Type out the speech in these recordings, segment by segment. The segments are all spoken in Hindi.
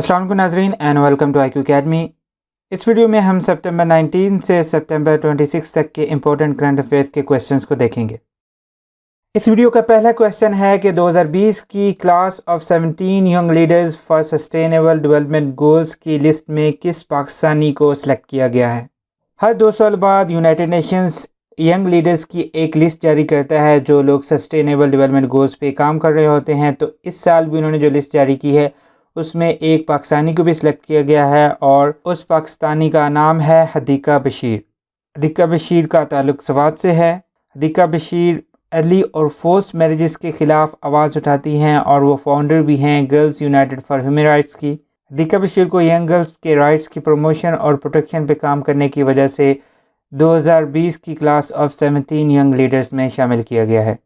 अस्सलाम वालेकुम नाज़रीन and welcome to IQ academy. इस वीडियो में हम सितंबर 19 से सितंबर 26 तक के इम्पोर्टेंट करंट अफेयर्स के क्वेश्चंस को देखेंगे। इस वीडियो का पहला क्वेश्चन है कि 2020 की class of 17 young leaders for sustainable development goals की लिस्ट में किस पाकिस्तानी को सिलेक्ट किया गया है। हर 2 साल बाद यूनाइटेड नेशंस यंग लीडर्स की एक लिस्ट जारी करता है जो लोग सस्टेनेबल डेवलपमेंट गोल्स पे काम कर रहे होते हैं। तो इस साल भी उन्होंने जो लिस्ट जारी की है उसमें एक पाकिस्तानी को भी सिलेक्ट किया गया है और उस पाकिस्तानी का नाम है हदीका बशीर। हदीका बशीर का ताल्लुक स्वात से है। हदीका बशीर अर्ली और फोर्स्ड मैरिजेस के ख़िलाफ़ आवाज़ उठाती हैं और वो फाउंडर भी हैं girls United for human rights की। हदीका बशीर को यंग गर्ल्स के राइट्स की प्रमोशन और प्रोटेक्शन पे काम करने की वजह से 2020 की क्लास ऑफ 17 यंग लीडर्स में शामिल किया गया है।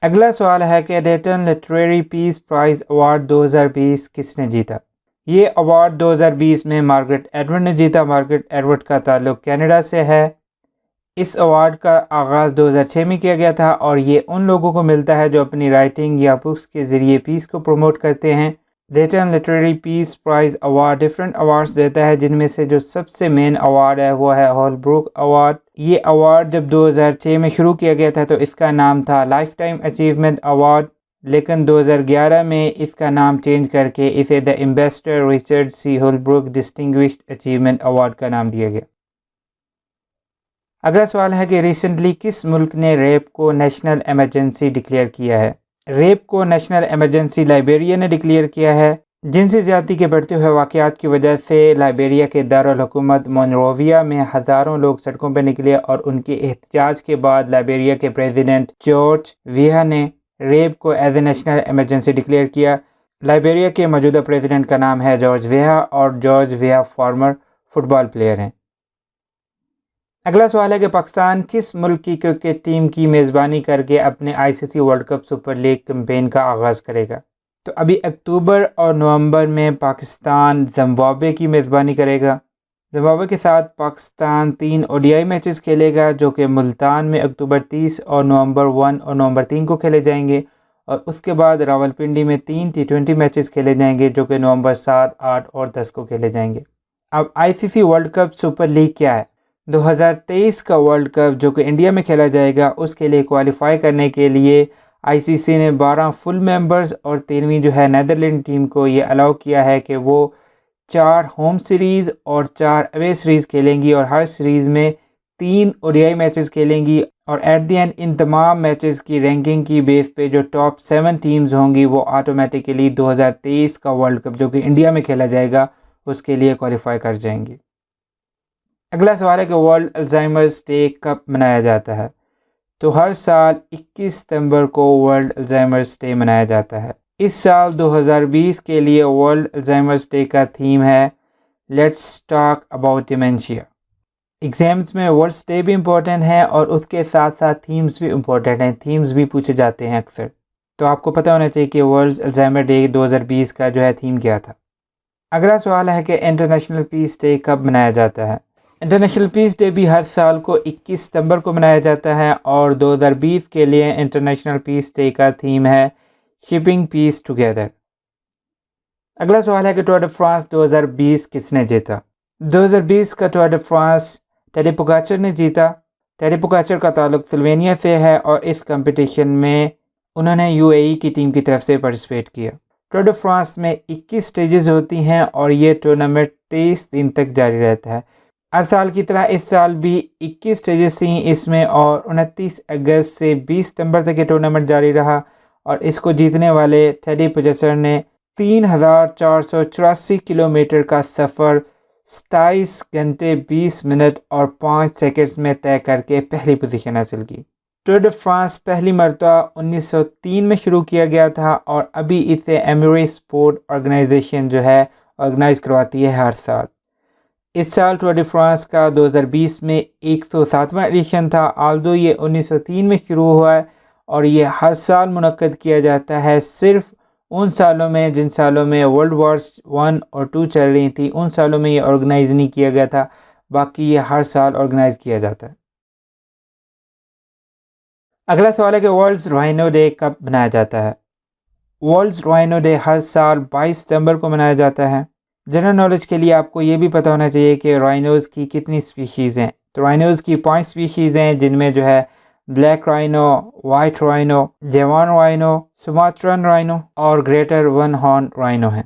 अगला सवाल है कि डेटन लिटरेरी पीस प्राइज़ अवार्ड 2020 किसने जीता। ये अवार्ड 2020 में मार्गरेट एडवर्ड ने जीता। मार्गरेट एडवर्ड का ताल्लुक कनाडा से है। इस अवार्ड का आगाज़ 2006 में किया गया था और ये उन लोगों को मिलता है जो अपनी राइटिंग या बुक्स के ज़रिए पीस को प्रमोट करते हैं। डेटन literary peace prize award different awards देता है जिनमें से जो सबसे मेन अवार्ड है वो है होलब्रुक अवार्ड। ये अवार्ड जब 2006 में शुरू किया गया था तो इसका नाम था लाइफ टाइम अचीवमेंट अवार्ड, लेकिन 2011 में इसका नाम चेंज करके इसे the ambassador Richard C Holbrooke distinguished achievement award का नाम दिया गया। अगला सवाल है कि रिसेंटली किस मुल्क ने रेप को नेशनल इमरजेंसी डिक्लेयर किया है। रेप को नेशनल इमरजेंसी लाइबेरिया ने डिक्लेयर किया है। जिनसी ज़्यादती के बढ़ते हुए वाक़यात की वजह से लाइबेरिया के दारुल हुकूमत मोनरोविया में हज़ारों लोग सड़कों पर निकले और उनके एहतजाज के बाद लाइबेरिया के प्रेसिडेंट जॉर्ज विहा ने रेप को as a national emergency declare किया। लाइबेरिया के मौजूदा प्रेसिडेंट का नाम है जॉर्ज विहा और George Weah former football player हैं। अगला सवाल है कि पाकिस्तान किस मुल्क की क्रिकेट टीम की मेज़बानी करके अपने ICC world cup super league campaign का आगाज़ करेगा। तो अभी अक्टूबर और नवंबर में पाकिस्तान जिम्बाब्वे की मेज़बानी करेगा। जिम्बाब्वे के साथ पाकिस्तान 3 ODI मैचेस खेलेगा जो कि मुल्तान में अक्टूबर 30 और नवंबर 1 और नवंबर 3 को खेले जाएंगे और उसके बाद रावलपिंडी में 3 T20 मैचेस खेले जाएंगे जो कि नवंबर 7, 8 और 10 को खेले जाएंगे। अब ICC world cup super league क्या है। 2023 का वर्ल्ड कप जो कि इंडिया में खेला जाएगा उसके लिए क्वालिफाई करने के लिए ICC ने 12 फुल मेंबर्स और 13वीं जो है नेदरलैंड टीम को ये अलाउ किया है कि वो 4 होम सीरीज़ और 4 अवे सीरीज़ खेलेंगी और हर सीरीज़ में 3 ODI मैचेस खेलेंगी और एट द एंड इन तमाम मैचेस की रैंकिंग की बेस पे जो टॉप 7 टीम्स होंगी वो ऑटोमेटिकली 2023 का वर्ल्ड कप जो कि इंडिया में खेला जाएगा उसके लिए क्वालिफाई कर जाएंगी। अगला सवाल है कि वर्ल्ड अल्जाइमर्स डे कब मनाया जाता है। तो हर साल 21 सितंबर को वर्ल्ड अल्जाइमर्स डे मनाया जाता है। इस साल 2020 के लिए वर्ल्ड अल्जाइमर्स डे का थीम है let's talk about dementia. Exams में वर्ड्स डे भी इम्पोर्टेंट है और उसके साथ साथ थीम्स भी इम्पोर्टेंट हैं। थीम्स भी पूछे जाते हैं अक्सर, तो आपको पता होना चाहिए कि वर्ल्ड अल्जाइमर डे 2020 का जो है थीम क्या था। अगला सवाल है कि इंटरनेशनल पीस डे कब मनाया जाता है। इंटरनेशनल पीस डे भी हर साल को 21 सितंबर को मनाया जाता है और 2020 के लिए इंटरनेशनल पीस डे का थीम है शिपिंग पीस टुगेदर। अगला सवाल है कि टूर डी फ्रांस 2020 किसने जीता। 2020 का टूर डी फ्रांस टेडी पोगाचर ने जीता। टेडी पोगाचर का ताल्लुक स्लोवेनिया से है और इस कंपटीशन में उन्होंने UAE की टीम की तरफ से पार्टिसिपेट किया। टूर डी फ्रांस में 21 स्टेजेस होती हैं और ये टूर्नामेंट 23 दिन तक जारी रहता है। हर साल की तरह इस साल भी 21 स्टेजेस थी इसमें और 29 अगस्त से 20 सितंबर तक ये टूर्नामेंट जारी रहा और इसको जीतने वाले टेडी पोगाचर ने 3484 किलोमीटर का सफ़र 27 घंटे 20 मिनट और 5 सेकंड्स में तय करके पहली पोजीशन हासिल की। टूर डी फ्रांस पहली मरतबा 1903 में शुरू किया गया था और अभी इसे एमिरेट्स स्पोर्ट ऑर्गेनाइजेशन जो है ऑर्गेनाइज़ करवाती है हर साल। इस साल टूर डी फ्रांस का 2020 में 107वां एडिशन था। आल्दो ये 1903 में शुरू हुआ है और ये हर साल मुनक्कद किया जाता है। सिर्फ उन सालों में जिन सालों में वर्ल्ड वॉर्स 1 और 2 चल रही थी उन सालों में ये ऑर्गेनाइज़ नहीं किया गया था, बाकी ये हर साल ऑर्गेनाइज़ किया जाता है। अगला सवाल है कि वर्ल्ड राइनो डे कब मनाया जाता है। वर्ल्ड राइनो डे हर साल 22 सितंबर को मनाया जाता है। जनरल नॉलेज के लिए आपको ये भी पता होना चाहिए कि राइनोज़ की कितनी स्पीशीज़ हैं। तो राइनोज़ की 5 स्पीशीज़ हैं, जिनमें जो है ब्लैक राइनो, वाइट राइनो, जवान राइनो, सुमाट्रन राइनो और ग्रेटर वन हॉर्न राइनो है।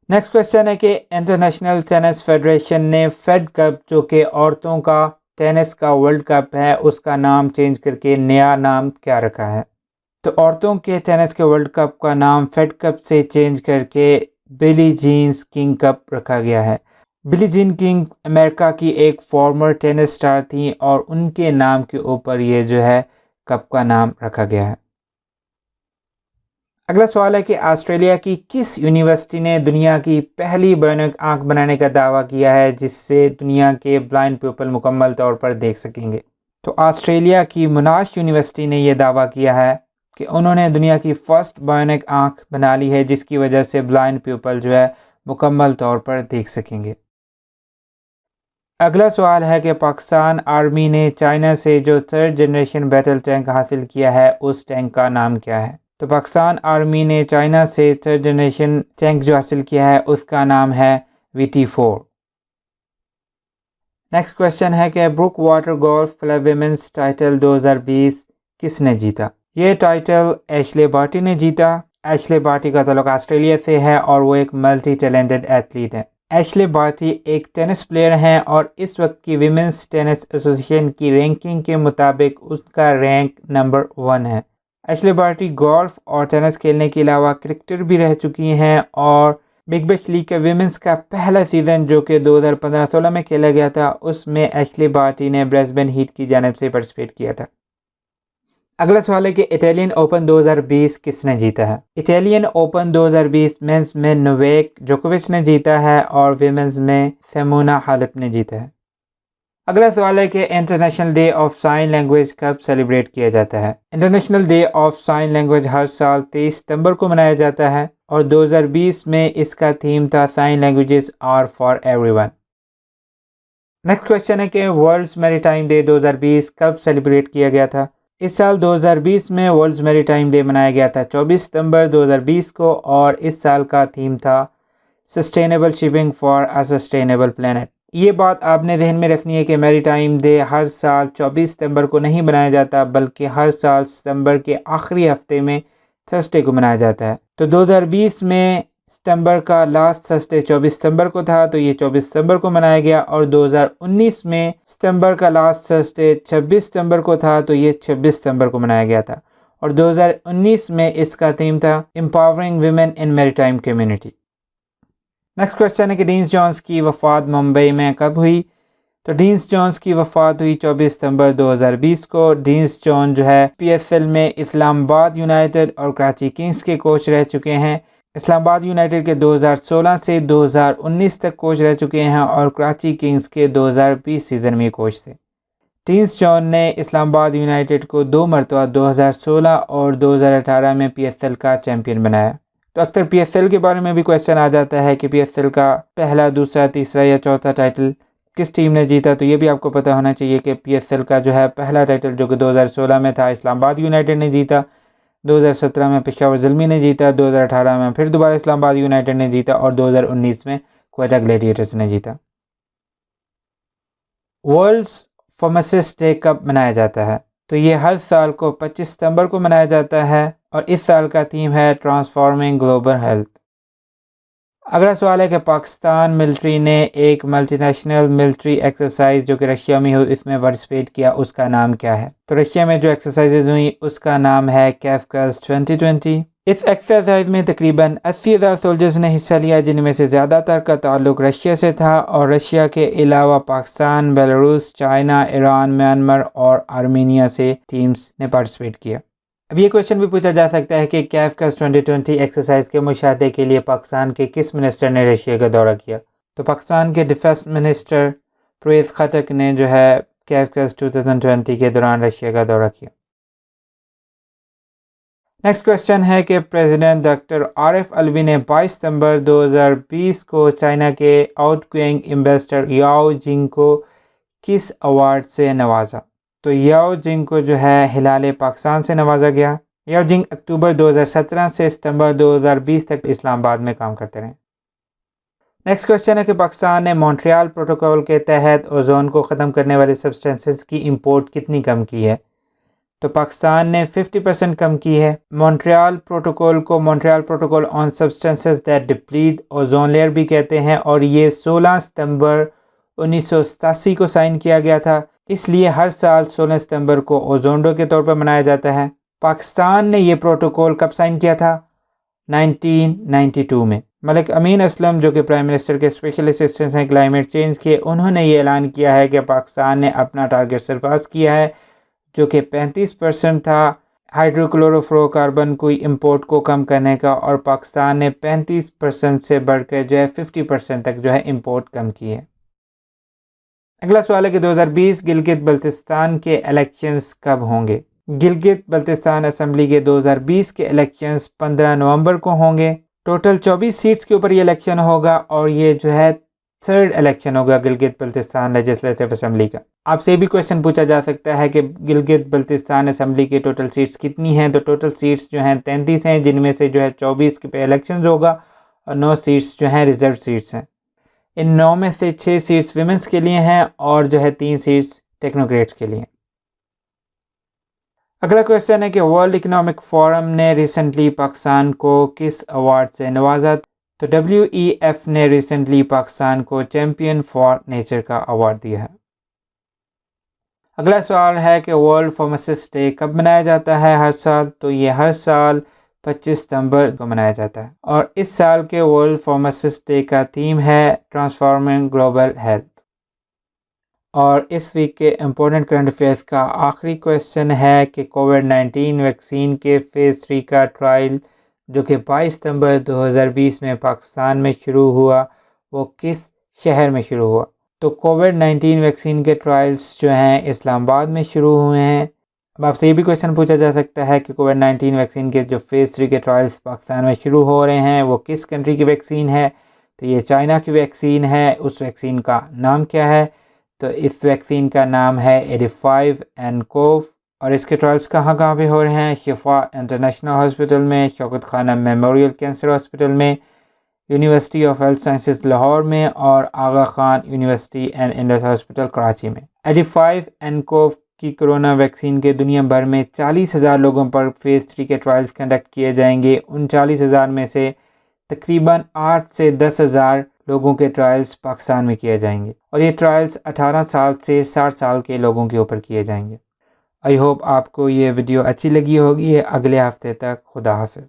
नेक्स्ट क्वेश्चन है कि इंटरनेशनल टेनिस फेडरेशन ने फेड कप, जो कि औरतों का टेनिस का वर्ल्ड कप है, उसका नाम चेंज करके नया नाम क्या रखा है? तो औरतों के टेनिस के वर्ल्ड कप का नाम फेड कप से चेंज करके बिली जीन किंग कप रखा गया है। बिली जीन किंग अमेरिका की एक फॉर्मर टेनिस स्टार थी और उनके नाम के ऊपर ये जो है कप का नाम रखा गया है। अगला सवाल है कि ऑस्ट्रेलिया की किस यूनिवर्सिटी ने दुनिया की पहली बायोनिक आंख बनाने का दावा किया है, जिससे दुनिया के ब्लाइंड पीपल मुकम्मल तौर पर देख सकेंगे? तो ऑस्ट्रेलिया की मोनाश यूनिवर्सिटी ने यह दावा किया है कि उन्होंने दुनिया की फर्स्ट बायोनिक आंख बना ली है, जिसकी वजह से ब्लाइंड पीपल जो है मुकम्मल तौर पर देख सकेंगे। अगला सवाल है कि पाकिस्तान आर्मी ने चाइना से जो 3rd जनरेशन बैटल टैंक हासिल किया है, उस टैंक का नाम क्या है? तो पाकिस्तान आर्मी ने चाइना से 3rd जनरेशन टैंक जो हासिल किया है, उसका नाम है VT4। नेक्स्ट क्वेश्चन है कि Brookwater golf club women's title 2020 किसने जीता? ये टाइटल एशले बार्टी ने जीता। एशले बार्टी का ताल्लुक ऑस्ट्रेलिया से है और वो एक मल्टी टैलेंटेड एथलीट है। एशले बार्टी एक टेनिस प्लेयर हैं और इस वक्त की विमेंस टेनिस एसोसिएशन की रैंकिंग के मुताबिक उसका रैंक नंबर 1 है। एशले बार्टी गोल्फ और टेनिस खेलने के अलावा क्रिकेटर भी रह चुकी हैं और बिग बैश लीग के विमेंस का पहला सीज़न, जो कि 2015-16 में खेला गया था, उसमें एशले बार्टी ने ब्रिस्बेन हीट की जानिब से पार्टिसिपेट किया था। अगला सवाल है कि इटालियन ओपन 2020 किसने जीता है? इटालियन ओपन 2020 मेंस में नोवाक जोकोविच ने जीता है और विमेंस में सिमोना हालेप ने जीता है। अगला सवाल है कि international day of sign language कब सेलिब्रेट किया जाता है? International day of sign language हर साल 23 सितंबर को मनाया जाता है और 2020 में इसका थीम था sign languages are for everyone. Next question है कि वर्ल्ड मैरीटाइम डे 2020 कब सेलिब्रेट किया गया था? इस साल 2020 में वर्ल्ड मैरीटाइम डे मनाया गया था 24 सितंबर 2020 को और इस साल का थीम था sustainable shipping for a sustainable planet. ये बात आपने ध्यान में रखनी है कि मैरीटाइम डे हर साल 24 सितंबर को नहीं मनाया जाता, बल्कि हर साल सितंबर के आखिरी हफ्ते में थर्सडे को मनाया जाता है। तो 2020 में सितंबर का लास्ट थर्सडे 24 सितंबर को था, तो ये 24 सितंबर को मनाया गया और 2019 में सितंबर का लास्ट थर्सडे 26 सितंबर को था, तो ये 26 सितंबर को मनाया गया था और 2019 में इसका थीम था empowering women in maritime community. Next question है कि डीन्स जोन्स की वफ़ात मुंबई में कब हुई? तो डीन्स जोन्स की वफ़ात हुई 24 सितंबर 2020 को। डीन्स जोन जो है PSL में इस्लामाबाद यूनाइटेड और कराची किंग्स के कोच रह चुके हैं। इस्लामाबाद यूनाइटेड के 2016 से 2019 तक कोच रह चुके हैं और कराची किंग्स के 2020 सीज़न में कोच थे। डीन्स जोन ने इस्लामाबाद यूनाइटेड को 2 मरतबा 2016 और 2018 में PSL का चैम्पियन बनाया। तो अक्सर PSL के बारे में भी क्वेश्चन आ जाता है कि PSL का पहला, दूसरा, तीसरा या चौथा टाइटल किस टीम ने जीता। तो ये भी आपको पता होना चाहिए कि PSL का जो है पहला टाइटल जो कि 2016 में था इस्लामाबाद यूनाइटेड ने जीता, 2017 में पेशावर ज़ल्मी ने जीता, 2018 में फिर दोबारा इस्लामाबाद यूनाइटेड ने जीता और 2019 में क्वेटा ग्लैडिएटर्स ने जीता। वर्ल्ड फार्मासिस्ट डे कब मनाया जाता है? तो ये हर साल को 25 सितंबर को मनाया जाता है और इस साल का थीम है ट्रांसफॉर्मिंग ग्लोबल हेल्थ। अगला सवाल है कि पाकिस्तान मिलिट्री ने एक मल्टीनेशनल मिलिट्री एक्सरसाइज जो कि रशिया में हुई, इसमें पार्टिसिपेट किया, उसका नाम क्या है? तो रशिया में जो एक्सरसाइजेज हुई उसका नाम है कैफकस 2020। इस एक्सरसाइज में तकरीबन 80,000 सोल्जर्स ने हिस्सा लिया, जिनमें से ज़्यादातर का ताल्लुक रशिया से था और रशिया के अलावा Pakistan, Belarus, China, Iran, Myanmar और आर्मीनिया से टीम्स ने पार्टिसिपेट किया। अब ये क्वेश्चन भी पूछा जा सकता है कि कैफकस 2020 एक्सरसाइज के मुशाहदे के लिए पाकिस्तान के किस मिनिस्टर ने रशिया का दौरा किया? तो पाकिस्तान के डिफेंस मिनिस्टर परवेज़ खटक ने जो है कैफकस 2020 के दौरान रशिया का दौरा किया। नेक्स्ट क्वेश्चन है कि प्रेसिडेंट डॉक्टर आरिफ अलवी ने 22 सितंबर 2020 को चाइना के आउटगोइंग एम्बेसडर याओ जिंग को किस अवार्ड से नवाजा? तो याओ जिंग को जो है हिलाल पाकिस्तान से नवाजा गया। याओजिंग अक्टूबर 2017 से सितंबर 2020 तक इस्लामाबाद में काम करते रहे। नेक्स्ट क्वेश्चन है कि पाकिस्तान ने मॉन्ट्रियल प्रोटोकॉल के तहत ओजोन को ख़त्म करने वाले सब्सटेंसेस की इंपोर्ट कितनी कम की है? तो पाकिस्तान ने 50% कम की है। मॉन्ट्रियल प्रोटोकॉल को Montreal protocol on substances that deplete ozone layer भी कहते हैं और ये 16 सितंबर 1987 को साइन किया गया था। इसलिए हर साल 16 सितंबर को ओजोन डे के तौर पर मनाया जाता है। पाकिस्तान ने ये प्रोटोकॉल कब साइन किया था? 1992 में। मलिक अमीन असलम जो कि प्राइम मिनिस्टर के स्पेशल असिस्टेंट हैं क्लाइमेट चेंज के, उन्होंने ये ऐलान किया है कि पाकिस्तान ने अपना टारगेट सरपास किया है जो कि 35% था हाइड्रोक्लोरोफ्लोरोकार्बन को इंपोर्ट को कम करने का, और पाकिस्तान ने 35% से बढ़कर जो है 50% तक जो है इंपोर्ट कम की है। अगला सवाल है कि 2020 गिलगित बल्तिस्तान के इलेक्शंस कब होंगे? गिलगित बल्तिस्तान असम्बली के 2020 के इलेक्शंस 15 नवंबर को होंगे। टोटल 24 सीट्स के ऊपर ये इलेक्शन होगा और ये जो है थर्ड इलेक्शन होगा गिलगित बल्तिस्तान लेजिस्लेटिव असम्बली का। आपसे ये भी क्वेश्चन पूछा जा सकता है कि गिलगित बल्तिस्तान असम्बली की टोटल सीट्स कितनी हैं? तो टोटल सीट्स जो हैं 33 हैं, जिनमें से जो है 24 के पे इलेक्शन होगा और 9 सीट्स जो हैं रिजर्व सीट्स हैं। इन 9 में से 6 सीट्स विमेंस के लिए हैं और जो है 3 सीट्स टेक्नोक्रेट्स के लिए। अगला क्वेश्चन है कि वर्ल्ड इकोनॉमिक फोरम ने रिसेंटली पाकिस्तान को किस अवार्ड से नवाजा? तो WEF ने रिसेंटली पाकिस्तान को चैम्पियन फॉर नेचर का अवार्ड दिया है। अगला सवाल है कि वर्ल्ड फार्मासिस्ट डे कब मनाया जाता है हर साल? तो ये हर साल 25 सितंबर को मनाया जाता है और इस साल के वर्ल्ड फार्मासिस्ट डे का थीम है ट्रांसफॉर्मिंग ग्लोबल हेल्थ। और इस वीक के इम्पोर्टेंट करंट अफेयर्स का आखिरी क्वेश्चन है कि कोविड-19 वैक्सीन के फ़ेज़ 3 का ट्रायल जो कि 22 सितंबर 2020 में पाकिस्तान में शुरू हुआ, वो किस शहर में शुरू हुआ? तो कोविड-19 वैक्सीन के ट्रायल्स जो हैं इस्लामाबाद में शुरू हुए हैं। अब आपसे ये भी क्वेश्चन पूछा जा सकता है कि कोविड-19 वैक्सीन के जो फ़ेज़ 3 के ट्रायल्स पाकिस्तान में शुरू हो रहे हैं वो किस कंट्री की वैक्सीन है? तो ये चाइना की वैक्सीन है। उस वैक्सीन का नाम क्या है? तो इस वैक्सीन का नाम है 85 एनकोव और इसके ट्रायल्स कहाँ पे हो रहे हैं? शिफा इंटरनेशनल हॉस्पिटल में, Shaukat Khan memorial cancer hospital में, university of health sciences Lahore में और Aga Khan university and Indus hospital Karachi में। 85 एनकोव की कोरोना वैक्सीन के दुनिया भर में 40,000 लोगों पर फ़ेज़ 3 के ट्रायल्स कंडक्ट किए जाएंगे। उन 40,000 में से तकरीबन 8 से 10,000 लोगों के ट्रायल्स पाकिस्तान में किए जाएंगे और ये ट्रायल्स 18 साल से 60 साल के लोगों के ऊपर किए जाएंगे। आई होप आपको ये वीडियो अच्छी लगी होगी। अगले हफ्ते तक खुदा हाफिज़।